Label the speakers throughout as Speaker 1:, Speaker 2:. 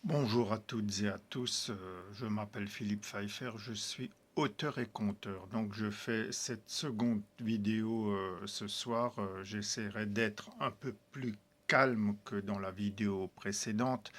Speaker 1: Bonjour à toutes et à tous, je m'appelle Philippe Pfeiffer, je suis auteur et conteur. Donc je fais cette seconde vidéo ce soir. J'essaierai d'être un peu plus calme que dans la vidéo précédente.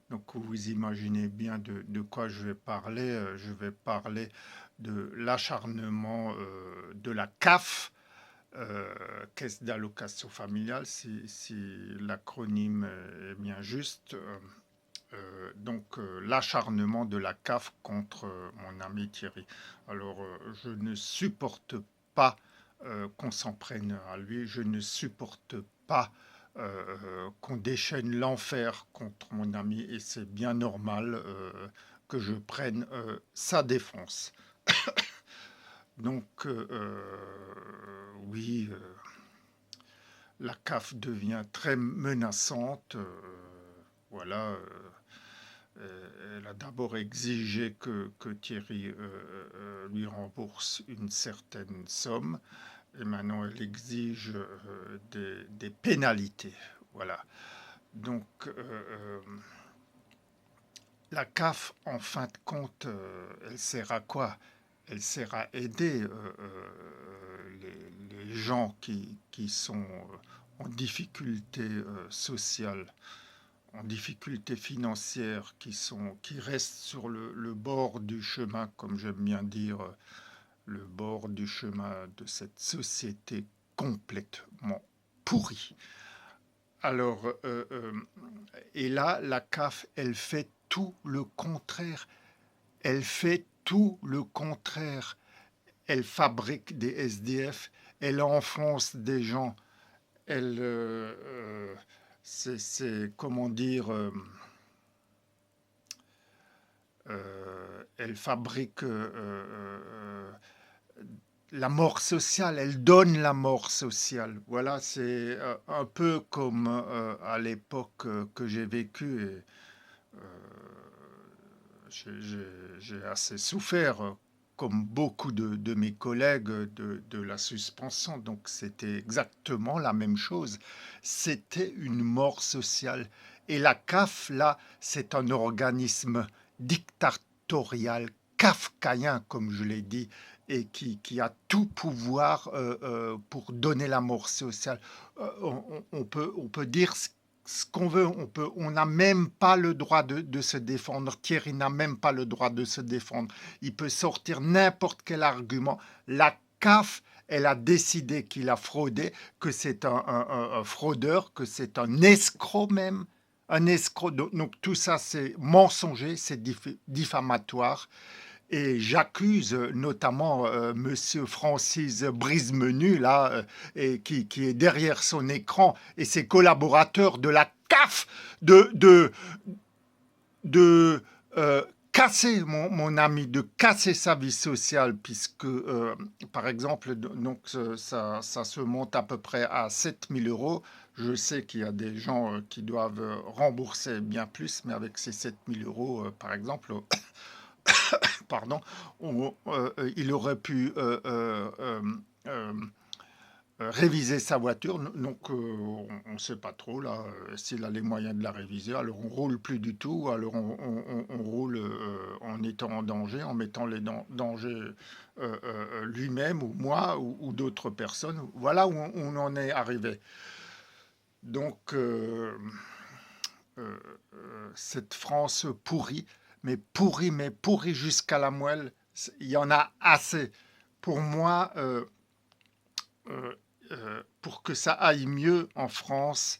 Speaker 1: Donc vous imaginez bien de quoi je vais parler. Je vais parler de l'acharnement de la CAF, Caisse d'allocation familiale, si l'acronyme est bien juste. L'acharnement de la CAF contre mon ami Thierry. Alors, je ne supporte pas qu'on s'en prenne à lui, je ne supporte pas qu'on déchaîne l'enfer contre mon ami, et c'est bien normal que je prenne sa défense. Oui, la CAF devient très menaçante. Voilà. Elle a d'abord exigé que Thierry lui rembourse une certaine somme, et maintenant elle exige des pénalités. Voilà. Donc la CAF, en fin de compte, elle sert à quoi? Elle sert à aider les gens qui sont en difficulté sociale, en difficulté financière, qui restent sur le bord du chemin, comme j'aime bien dire, le bord du chemin de cette société complètement pourrie. Alors, et là, la CAF, elle fait tout le contraire. Elle fait tout le contraire. Elle fabrique des SDF, elle enfonce des gens, elle, comment dire, elle fabrique la mort sociale, elle donne la mort sociale. Voilà, c'est un peu comme à l'époque que j'ai vécu, et j'ai assez souffert, comme beaucoup de mes collègues, de la suspension. Donc c'était exactement la même chose. C'était une mort sociale. Et la CAF, là, c'est un organisme dictatorial, kafkaïen, comme je l'ai dit, et qui a tout pouvoir pour donner la mort sociale. On peut dire ce qu'on veut, on n'a même pas le droit de se défendre. Thierry n'a même pas le droit de se défendre. Il peut sortir n'importe quel argument. La CAF, elle a décidé qu'il a fraudé, que c'est un fraudeur, que c'est un escroc même. Un escroc. Donc tout ça, c'est mensonger, c'est diffamatoire. Et j'accuse notamment Monsieur Francis Brise-Menu, là, et qui est derrière son écran, et ses collaborateurs de la CAF, de casser mon ami, de casser sa vie sociale, puisque, par exemple, donc, ça se monte à peu près à 7 000 euros. Je sais qu'il y a des gens qui doivent rembourser bien plus, mais avec ces 7 000 euros, par exemple, pardon, il aurait pu réviser sa voiture. Donc, on ne sait pas trop là s'il a les moyens de la réviser. Alors, on roule plus du tout. Alors, on roule en étant en danger, en mettant les danger lui-même ou moi ou d'autres personnes. Voilà où on en est arrivé. Donc, cette France pourrie, mais pourrie jusqu'à la moelle, il y en a assez. Pour moi, pour que ça aille mieux en France,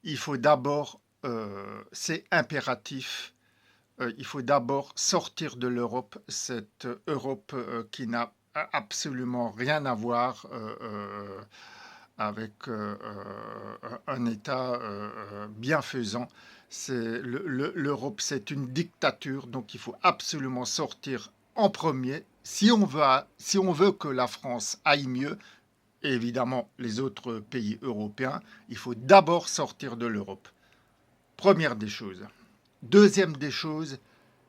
Speaker 1: il faut d'abord, c'est impératif, il faut d'abord sortir de l'Europe, cette Europe qui n'a absolument rien à voir avec un État bienfaisant. L'Europe, c'est une dictature, donc il faut absolument sortir en premier. Si on veut que la France aille mieux, et évidemment les autres pays européens, il faut d'abord sortir de l'Europe. Première des choses. Deuxième des choses,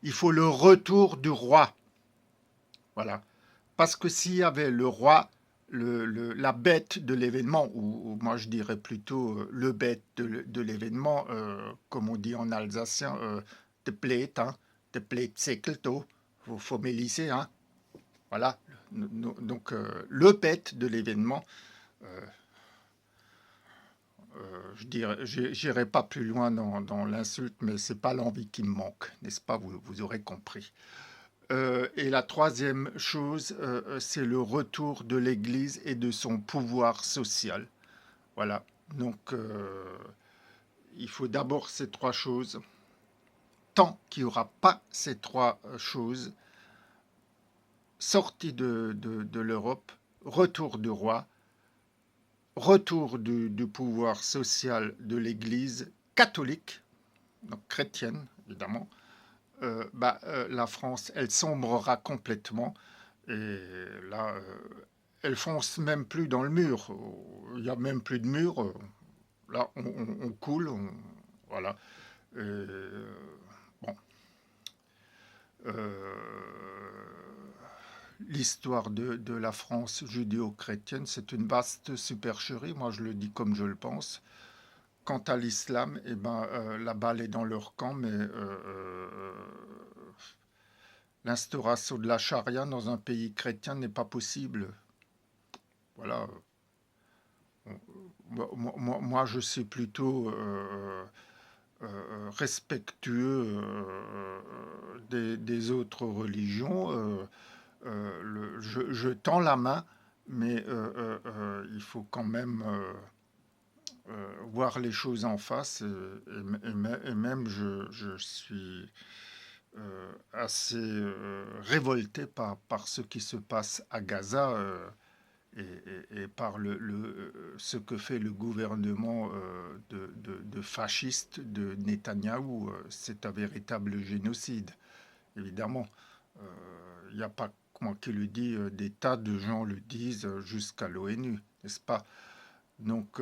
Speaker 1: il faut le retour du roi. Voilà. Parce que s'il y avait le roi, la bête de l'événement, ou moi je dirais plutôt le bête de l'événement, comme on dit en alsacien, te plaît Zekelto, faut me lisser, hein. Voilà, donc le pet de l'événement, euh, j'irai pas plus loin dans l'insulte, mais c'est pas l'envie qui me manque, n'est-ce pas? Vous aurez compris. Et la troisième chose, c'est le retour de l'Église et de son pouvoir social. Voilà. Donc, il faut d'abord ces trois choses. Tant qu'il n'y aura pas ces trois choses, sortie de l'Europe, retour du roi, retour du pouvoir social de l'Église catholique, donc chrétienne évidemment, la France, elle sombrera complètement. Et là, elle fonce même plus dans le mur. Il n'y a même plus de mur. Là, on coule. Voilà. Bon. L'histoire de la France judéo-chrétienne, c'est une vaste supercherie. Moi, je le dis comme je le pense. Quant à l'islam, eh ben, la balle est dans leur camp, mais l'instauration de la charia dans un pays chrétien n'est pas possible. Voilà. Moi, je suis plutôt respectueux des autres religions. Je tends la main, mais il faut quand même voir les choses en face. Et même, je suis assez révolté par ce qui se passe à Gaza et par ce que fait le gouvernement de fasciste de Netanyahou. C'est un véritable génocide, évidemment. Il n'y a pas que moi qui le dis, des tas de gens le disent jusqu'à l'ONU, n'est-ce pas? Donc,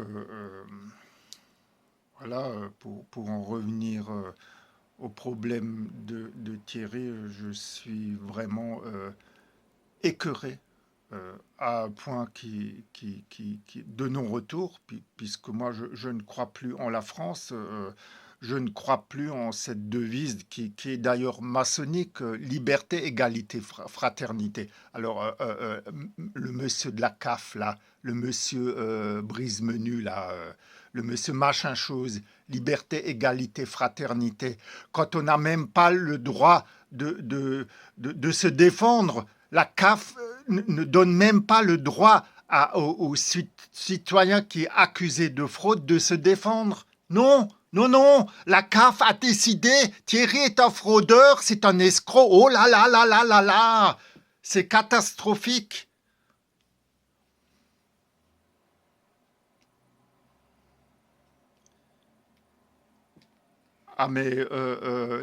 Speaker 1: voilà, pour en revenir au problème de Thierry, je suis vraiment écœuré à un point de non-retour, puisque moi je ne crois plus en la France, je ne crois plus en cette devise qui est d'ailleurs maçonnique, liberté, égalité, fraternité. Alors le monsieur de la CAF là, le monsieur brise-menu là, le monsieur machin chose, liberté, égalité, fraternité, quand on n'a même pas le droit de se défendre. La CAF ne donne même pas le droit aux citoyens qui est accusé de fraude de se défendre. Non, non, non, la CAF a décidé, Thierry est un fraudeur, c'est un escroc, oh là là là là là là, c'est catastrophique. Ah mais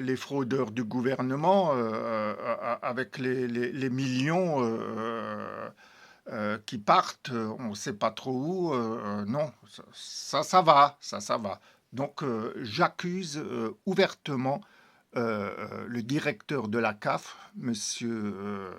Speaker 1: les fraudeurs du gouvernement, avec les millions qui partent, on ne sait pas trop où, non, ça va. Donc j'accuse ouvertement le directeur de la CAF, monsieur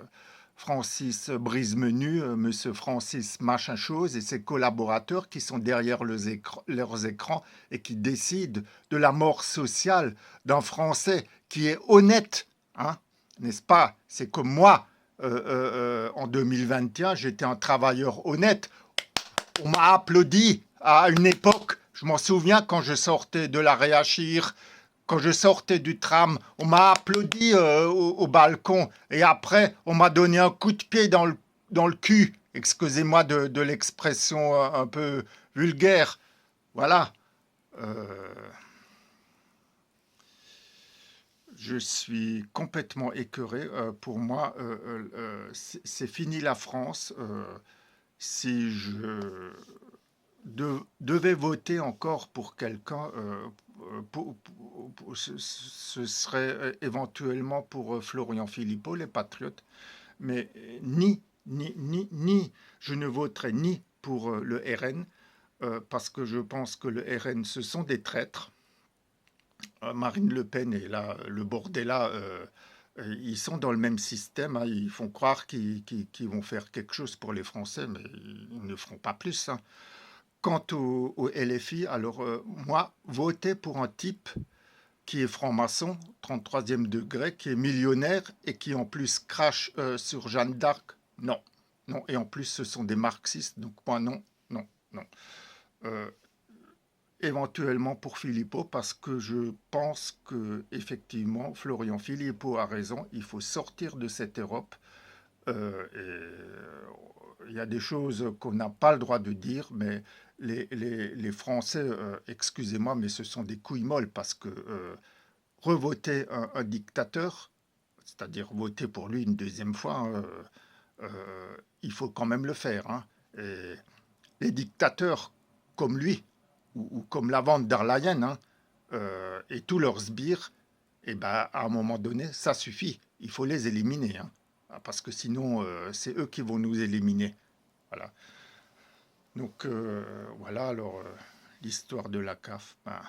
Speaker 1: Francis Brise-Menu, monsieur Francis Machin-Chose et ses collaborateurs qui sont derrière leurs écrans et qui décident de la mort sociale d'un Français qui est honnête, hein, n'est-ce pas? C'est comme moi, en 2021, j'étais un travailleur honnête. On m'a applaudi à une époque, je m'en souviens quand je sortais de la Réachir, quand je sortais du tram, on m'a applaudi au balcon et après, on m'a donné un coup de pied dans le cul. Excusez-moi de l'expression un peu vulgaire. Voilà. Euh, je suis complètement écœuré. Pour moi, c'est fini la France. Si je devais voter encore pour quelqu'un, ce serait éventuellement pour Florian Philippot, les Patriotes, mais je ne voterai ni pour le RN, parce que je pense que le RN, ce sont des traîtres. Marine Le Pen et là, le Bordella, ils sont dans le même système, hein. Ils font croire qu'ils vont faire quelque chose pour les Français, mais ils ne feront pas plus, hein. Quant au LFI, alors moi, voter pour un type qui est franc-maçon, 33e degré, qui est millionnaire et qui en plus crache sur Jeanne d'Arc. Non, non. Et en plus, ce sont des marxistes, donc moi, non, non, non. Euh, Éventuellement pour Philippot, parce que je pense que effectivement, Florian Philippot a raison, il faut sortir de cette Europe. Il y a des choses qu'on n'a pas le droit de dire, mais les Français, excusez-moi, mais ce sont des couilles molles parce que revoter un dictateur, c'est-à-dire voter pour lui une deuxième fois, hein, il faut quand même le faire, hein. Et les dictateurs comme lui, ou comme la von der Leyen, hein, et tous leurs sbires, et ben, à un moment donné, ça suffit. Il faut les éliminer, hein, parce que sinon, c'est eux qui vont nous éliminer. Voilà. Donc, voilà, alors, l'histoire de la CAF, ben,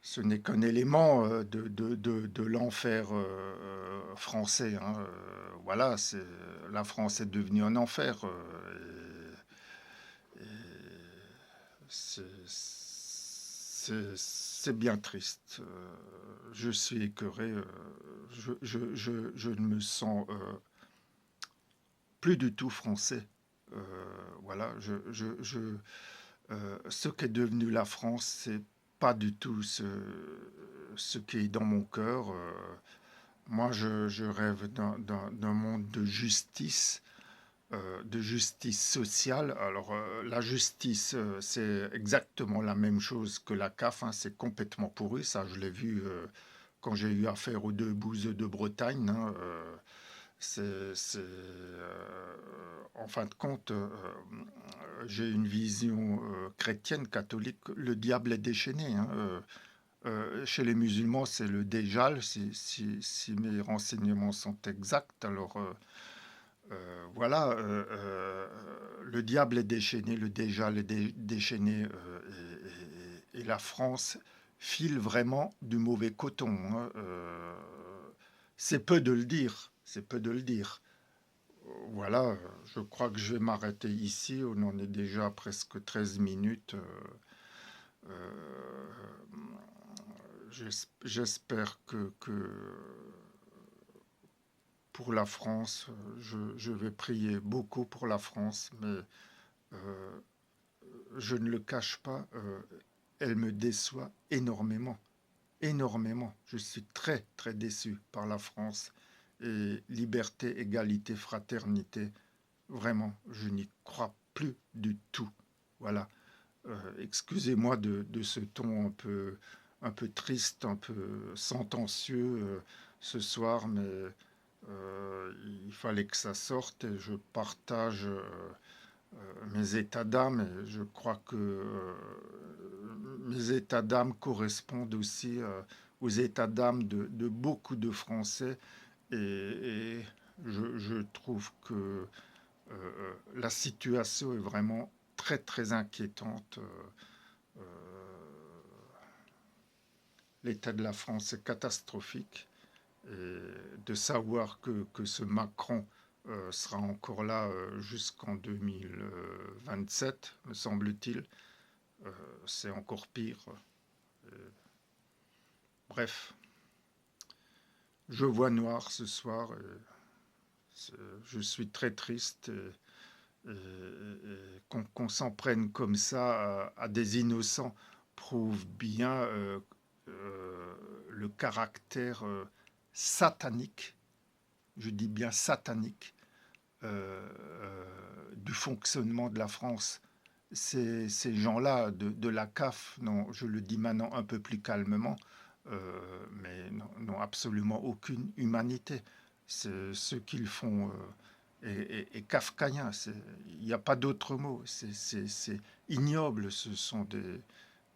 Speaker 1: ce n'est qu'un élément de l'enfer français, hein. Voilà, la France est devenue un enfer. C'est bien triste. Je suis écœuré. Je ne me sens plus du tout français. Voilà, ce qu'est devenu la France, c'est pas du tout ce qui est dans mon cœur. Moi, je rêve d'un monde de justice sociale. Alors, la justice, c'est exactement la même chose que la CAF, hein, c'est complètement pourri. Ça, je l'ai vu quand j'ai eu affaire aux deux bouseux de Bretagne, hein. En fin de compte, j'ai une vision chrétienne, catholique. Le diable est déchaîné, hein. Chez les musulmans, c'est le Déjal, si mes renseignements sont exacts. Alors, voilà, le diable est déchaîné, le Déjal est déchaîné, et la France file vraiment du mauvais coton, hein. C'est peu de le dire, c'est peu de le dire. Voilà, je crois que je vais m'arrêter ici. On en est déjà à presque 13 minutes. Euh, J'espère que pour la France, je vais prier beaucoup pour la France, mais euh, je ne le cache pas, elle me déçoit énormément, énormément. Je suis très, très déçu par la France. Et liberté, égalité, fraternité, vraiment, je n'y crois plus du tout. Voilà. Excusez-moi de ce ton un peu triste, un peu sentencieux ce soir, mais il fallait que ça sorte et je partage mes états d'âme et je crois que mes états d'âme correspondent aussi aux états d'âme de beaucoup de Français et je trouve que la situation est vraiment très très inquiétante. Euh, L'état de la France est catastrophique. Et de savoir que ce Macron sera encore là jusqu'en 2027, me semble-t-il, c'est encore pire. Euh, Bref, je vois noir ce soir. Je suis très triste. Qu'on s'en prenne comme ça à des innocents prouve bien le caractère satanique, je dis bien satanique, du fonctionnement de la France. Ces gens-là de la CAF, non, je le dis maintenant un peu plus calmement, mais n'ont absolument aucune humanité. Ce qu'ils font est kafkaïen. Il n'y a pas d'autre mot. C'est ignoble. Ce sont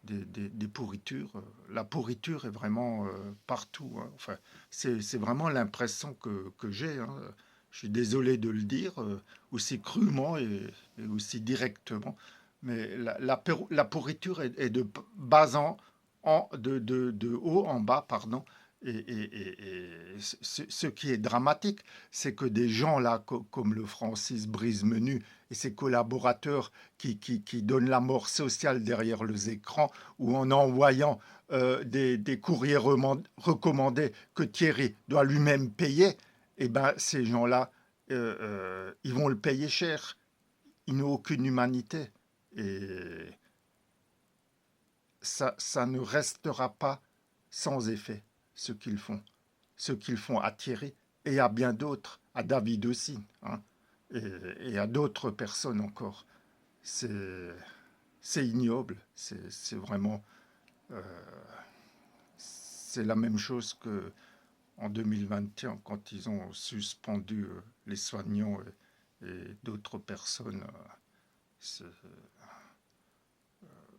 Speaker 1: des pourritures. La pourriture est vraiment partout, hein. Enfin, c'est vraiment l'impression que j'ai, hein. Je suis désolé de le dire, aussi crûment et aussi directement, mais la pourriture est de bas de haut en bas, pardon, Et ce qui est dramatique, c'est que des gens là, comme le Francis Brise-Menu et ses collaborateurs qui donnent la mort sociale derrière les écrans ou en envoyant des courriers recommandés que Thierry doit lui-même payer, eh ben, ces gens-là, ils vont le payer cher. Ils n'ont aucune humanité. Et ça ne restera pas sans effet, ce qu'ils font. Ce qu'ils font à Thierry et à bien d'autres, à David aussi, hein, et à d'autres personnes encore. C'est ignoble, c'est vraiment... c'est la même chose que en 2021, quand ils ont suspendu les soignants et d'autres personnes. C'est-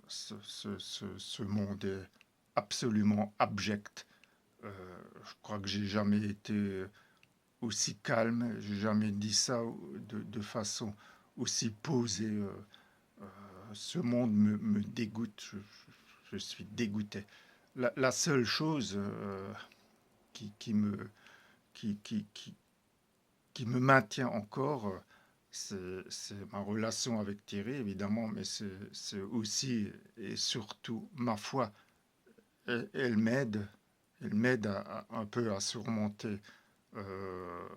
Speaker 1: ce monde est absolument abject. Je crois que j'ai jamais été aussi calme, j'ai jamais dit ça de façon aussi posée. Ce monde me dégoûte, je suis dégoûté. La seule chose qui me, qui, qui, qui, qui me maintient encore, c'est ma relation avec Thierry, évidemment, mais c'est aussi et surtout ma foi. Elle m'aide, elle m'aide un peu à surmonter euh,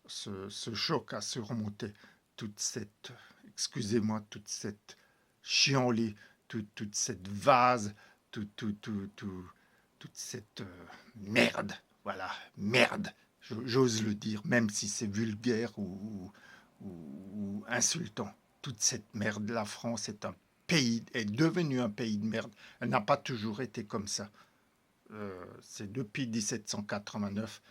Speaker 1: ce choc, à surmonter toute cette, excusez-moi, toute cette chienlit, toute cette vase, toute cette merde, voilà, merde, j'ose le dire, même si c'est vulgaire ou insultant. Toute cette merde, la France est devenu un pays de merde. Elle n'a pas toujours été comme ça. C'est depuis 1789,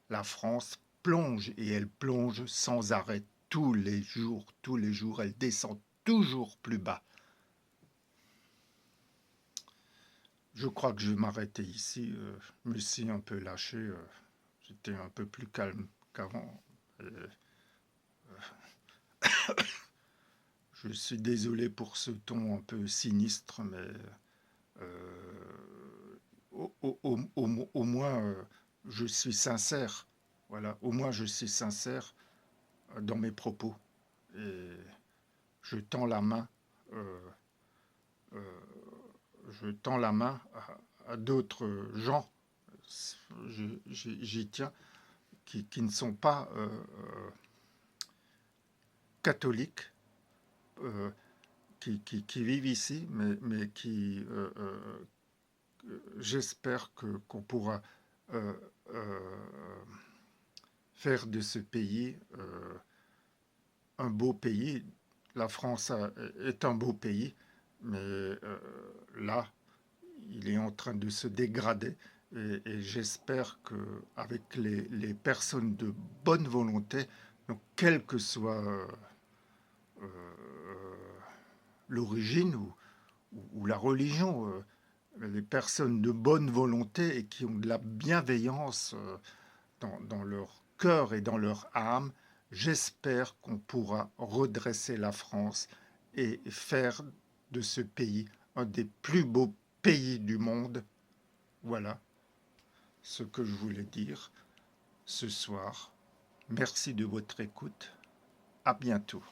Speaker 1: la France plonge et elle plonge sans arrêt tous les jours, elle descend toujours plus bas. Je crois que je vais m'arrêter ici. Je me suis un peu lâché. J'étais un peu plus calme qu'avant. Je suis désolé pour ce ton un peu sinistre, mais au moins je suis sincère. Voilà, au moins je suis sincère dans mes propos. Et je tends la main, euh, je tends la main à d'autres gens, j'y tiens, qui ne sont pas catholiques, euh, qui vivent ici, mais qui, j'espère qu'on pourra euh, euh, faire de ce pays un beau pays. La France est un beau pays, mais là, il est en train de se dégrader. Et j'espère qu'avec les personnes de bonne volonté, donc quelle que soit l'origine ou la religion, les personnes de bonne volonté et qui ont de la bienveillance dans leur cœur et dans leur âme, j'espère qu'on pourra redresser la France et faire de ce pays un des plus beaux pays du monde. Voilà ce que je voulais dire ce soir. Merci de votre écoute. À bientôt.